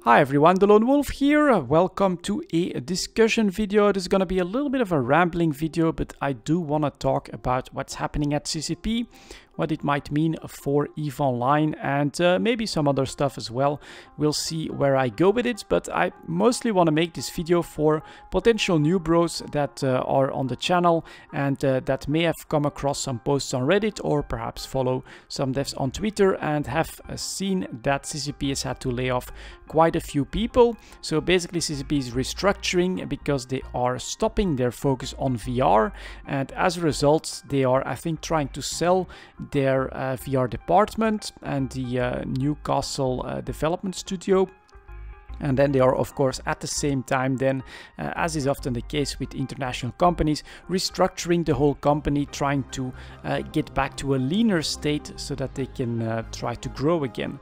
Hi everyone, delonewolf here. Welcome to a discussion video. This is going to be a little bit of a rambling video, but I do want to talk about what's happening at CCP, what it might mean for EVE Online, and maybe some other stuff as well. We'll see where I go with it, but I mostly want to make this video for potential new bros that are on the channel and that may have come across some posts on Reddit or perhaps follow some devs on Twitter and have seen that CCP has had to lay off quite a few people. So basically CCP is restructuring because they are stopping their focus on VR, and as a result they are, I think, trying to sell their VR department and the Newcastle development studio. And then they are, of course, at the same time then, as is often the case with international companies, restructuring the whole company, trying to get back to a leaner state so that they can try to grow again,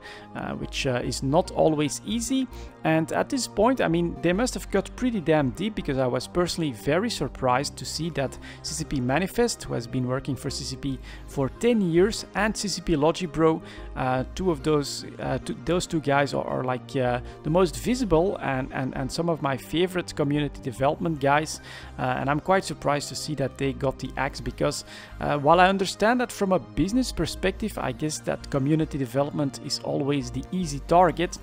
which is not always easy. And at this point, I mean, they must have got pretty damn deep, because I was personally very surprised to see that CCP Manifest, who has been working for CCP for 10 years, and CCP Logibro, those two guys are like the most visible and some of my favorite community development guys, and I'm quite surprised to see that they got the axe, because while I understand that from a business perspective, I guess that community development is always the easy target.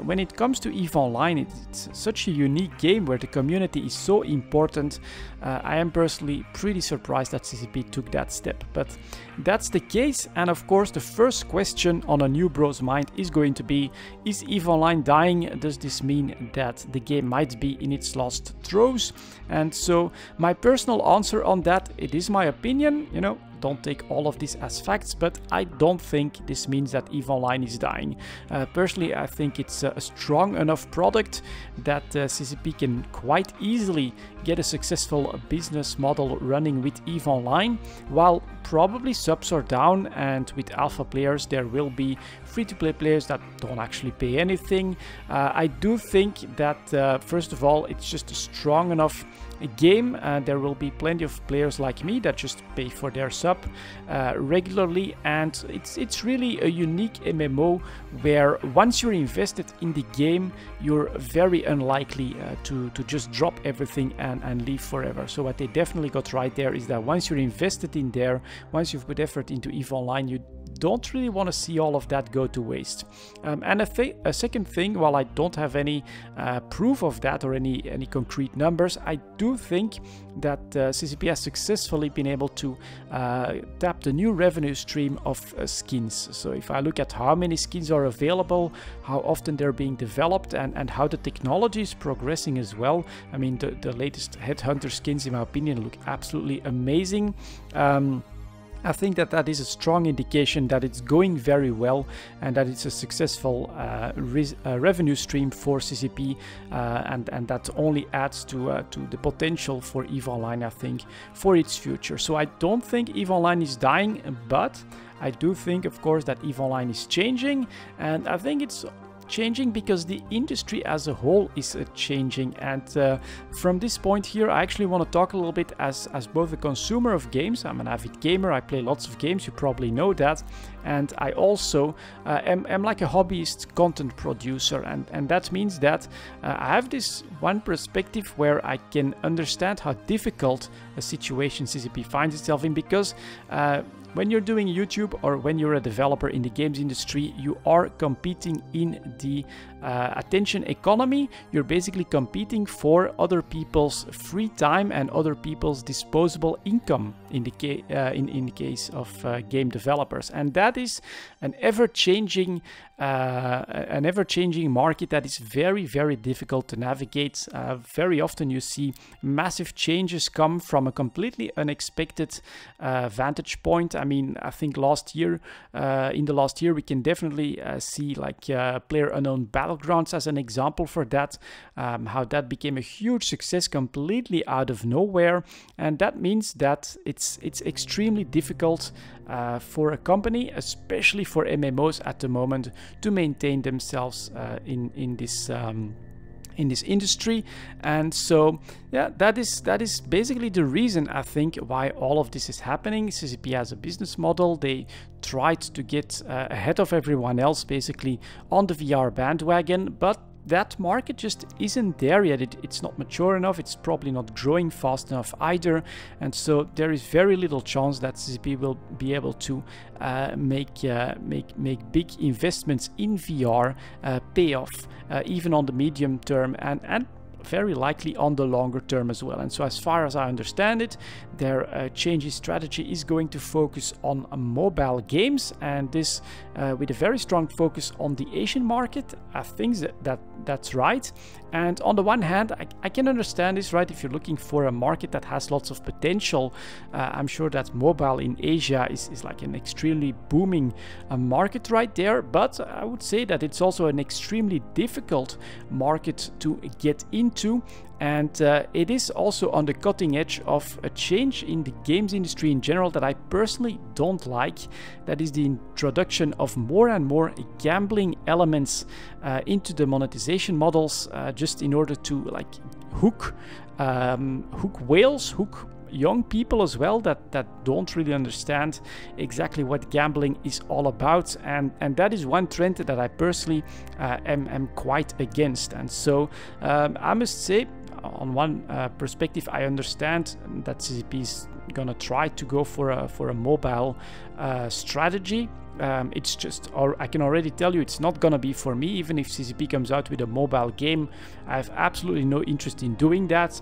When it comes to EVE Online, it's such a unique game where the community is so important. I am personally pretty surprised that CCP took that step, but that's the case. And of course the first question on a new bro's mind is going to be, is EVE Online dying? Does this mean that the game might be in its last throes? And so my personal answer on that, it is my opinion, you know, don't take all of this as facts, but I don't think this means that EVE Online is dying. Personally, I think it's a strong enough product that CCP can quite easily get a successful business model running with EVE Online, while probably subs are down, and with alpha players there will be free-to-play players that don't actually pay anything. I do think that first of all, it's just a strong enough game. There will be plenty of players like me that just pay for their sub regularly, and it's really a unique MMO where once you're invested in the game, you're very unlikely to just drop everything and leave forever. So what they definitely got right there is that once you're invested in there, once you've put effort into EVE Online, you don't really want to see all of that go to waste. And a second thing, while I don't have any proof of that or any concrete numbers, I do think that CCP has successfully been able to tap the new revenue stream of skins. So if I look at how many skins are available, how often they're being developed, and how the technology is progressing as well. I mean, the latest Headhunter skins, in my opinion, look absolutely amazing. I think that is a strong indication that it's going very well and that it's a successful revenue stream for CCP, and that only adds to the potential for EVE Online, I think, for its future. So I don't think EVE Online is dying, but I do think, of course, that EVE Online is changing, and I think it's changing because the industry as a whole is changing. And from this point here, I actually want to talk a little bit as both a consumer of games. I'm an avid gamer, I play lots of games, you probably know that, and I also am like a hobbyist content producer, and that means that I have this one perspective where I can understand how difficult a situation CCP finds itself in, because when you're doing YouTube or when you're a developer in the games industry, you are competing in the attention economy. You're basically competing for other people's free time and other people's disposable income in the case of game developers, and that is an ever-changing market that is very, very difficult to navigate. Very often you see massive changes come from a completely unexpected vantage point. I mean, I think in the last year we can definitely see like PlayerUnknown Battlegrounds as an example for that, how that became a huge success completely out of nowhere, and that means that it's extremely difficult for a company, especially for MMOs at the moment, to maintain themselves in this industry. And so yeah, that is basically the reason, I think, why all of this is happening. CCP has a business model. They tried to get ahead of everyone else basically on the VR bandwagon, but that market just isn't there yet. It's not mature enough. It's probably not growing fast enough either. And so there is very little chance that CCP will be able to make big investments in VR pay off, even on the medium term and very likely on the longer term as well. And so as far as I understand it, their change in strategy is going to focus on mobile games, and this with a very strong focus on the Asian market. I think that's right. And on the one hand, I can understand this, right? If you're looking for a market that has lots of potential, I'm sure that mobile in Asia is like an extremely booming market right there. But I would say that it's also an extremely difficult market to get into. And it is also on the cutting edge of a change in the games industry in general that I personally don't like. That is the introduction of more and more gambling elements into the monetization models, just in order to like hook whales, hook young people as well that don't really understand exactly what gambling is all about, and that is one trend that I personally am quite against. And so I must say, on one perspective, I understand that CCP is gonna try to go for a mobile strategy. It's just, or I can already tell you, it's not gonna be for me. Even if CCP comes out with a mobile game, I have absolutely no interest in doing that,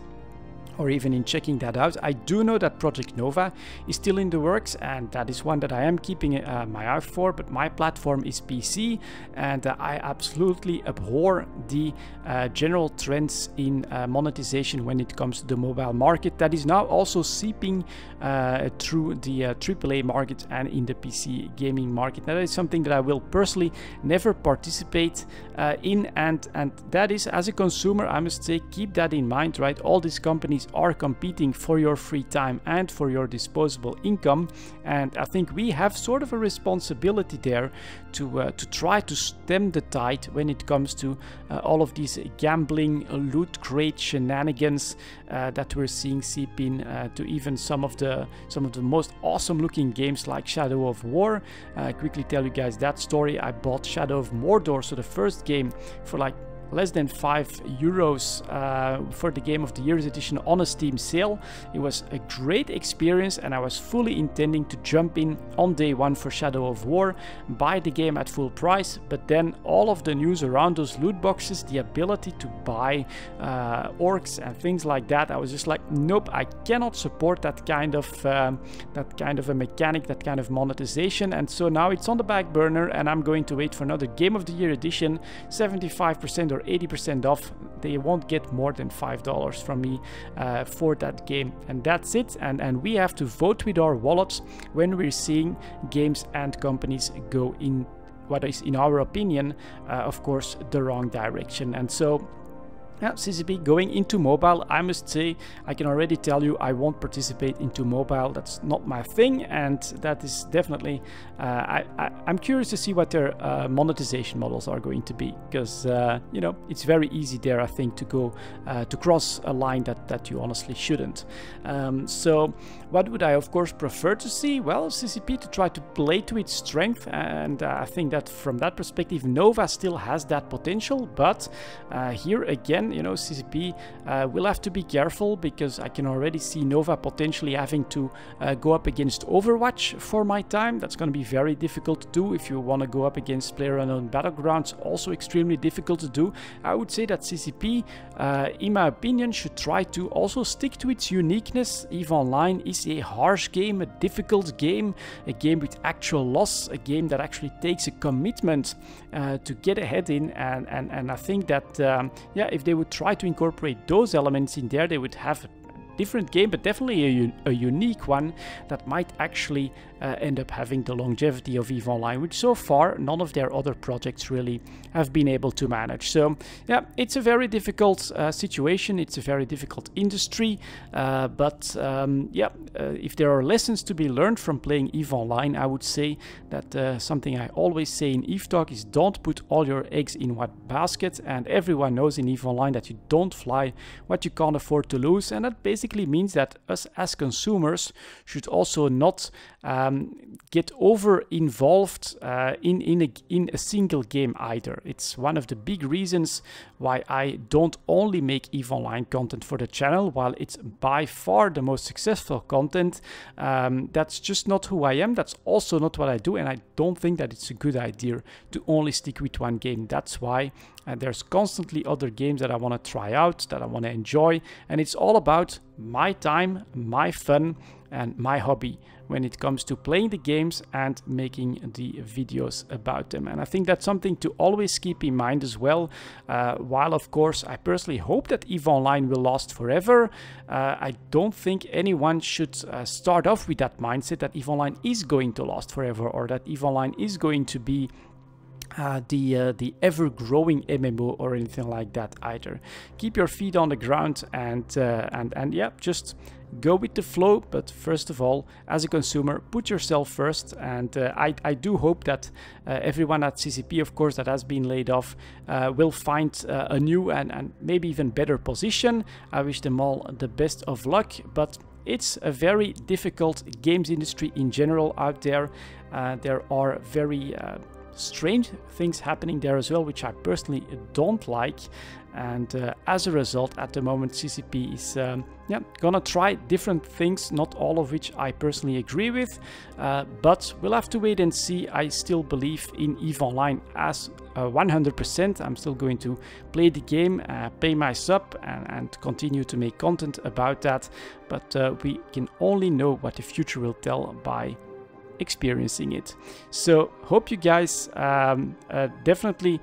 or even in checking that out. I do know that Project Nova is still in the works, and that is one that I am keeping my eye for, but my platform is PC, and I absolutely abhor the general trends in monetization when it comes to the mobile market that is now also seeping through the AAA market and in the PC gaming market. That is something that I will personally never participate in, and that is, as a consumer, I must say, keep that in mind, right? All these companies are competing for your free time and for your disposable income, and I think we have sort of a responsibility there to try to stem the tide when it comes to all of these gambling, loot crate shenanigans that we're seeing seep in to even some of the most awesome looking games like Shadow of War. Quickly tell you guys that story. I bought Shadow of Mordor, so the first game, for like less than €5 for the Game of the Year's edition on a Steam sale. It was a great experience, and I was fully intending to jump in on day one for Shadow of War, buy the game at full price, but then all of the news around those loot boxes, the ability to buy orcs and things like that, I was just like, nope, I cannot support that kind of a mechanic, that kind of monetization. And so now it's on the back burner, and I'm going to wait for another Game of the Year edition, 75% or 80% off. They won't get more than $5 from me for that game, and that's it. And we have to vote with our wallets when we're seeing games and companies go in what is, in our opinion, of course, the wrong direction. And so yeah, CCP going into mobile, I must say, I can already tell you I won't participate into mobile. That's not my thing, and that is definitely I'm curious to see what their monetization models are going to be, because you know, it's very easy there, I think, to go to cross a line that you honestly shouldn't. So what would I of course prefer to see? Well, CCP to try to play to its strength, and I think that from that perspective Nova still has that potential, but here again, you know, CCP will have to be careful, because I can already see Nova potentially having to go up against Overwatch for my time. That's going to be very difficult to do. If you want to go up against PlayerUnknown Battlegrounds, also extremely difficult to do. I would say that CCP, in my opinion, should try to also stick to its uniqueness. EVE Online is a harsh game, a difficult game, a game with actual loss, a game that actually takes a commitment to get ahead in, and I think that yeah, if they would try to incorporate those elements in there, they would have a different game, but definitely a unique one that might actually end up having the longevity of EVE Online, which so far none of their other projects really have been able to manage. So yeah, it's a very difficult situation, it's a very difficult industry, but yeah, if there are lessons to be learned from playing EVE Online, I would say that something I always say in EVE Talk is don't put all your eggs in one basket, and everyone knows in EVE Online that you don't fly what you can't afford to lose, and that basically basically means that us as consumers should also not get over involved in a single game either. It's one of the big reasons why I don't only make EVE Online content for the channel. While it's by far the most successful content, that's just not who I am. That's also not what I do, and I don't think that it's a good idea to only stick with one game. That's why there's constantly other games that I want to try out, that I want to enjoy, and it's all about my time, my fun, and my hobby when it comes to playing the games and making the videos about them. And I think that's something to always keep in mind as well. While of course I personally hope that EVE Online will last forever, I don't think anyone should start off with that mindset that EVE Online is going to last forever, or that EVE Online is going to be the ever-growing MMO or anything like that either. Keep your feet on the ground and yeah, just go with the flow. But first of all, as a consumer, put yourself first. And I do hope that everyone at CCP, of course, that has been laid off will find a new and maybe even better position. I wish them all the best of luck, but it's a very difficult games industry in general out there. There are very strange things happening there as well, which I personally don't like. And as a result, at the moment, CCP is gonna try different things, not all of which I personally agree with, but we'll have to wait and see. I still believe in EVE Online as 100%. I'm still going to play the game, pay my sub, and continue to make content about that. But we can only know what the future will tell by experiencing it. So hope you guys definitely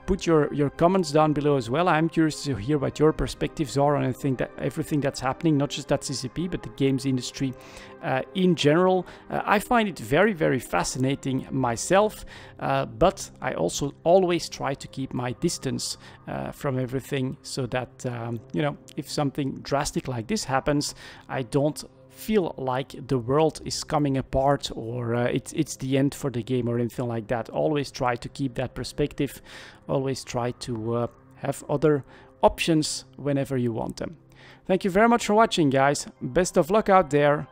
put your comments down below as well. I'm curious to hear what your perspectives are on everything that's happening, not just at CCP, but the games industry in general. I find it very, very fascinating myself, but I also always try to keep my distance from everything, so that you know, if something drastic like this happens, I don't feel like the world is coming apart, or it's the end for the game or anything like that. Always try to keep that perspective. Always try to have other options whenever you want them. Thank you very much for watching, guys. Best of luck out there,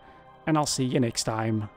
and I'll see you next time.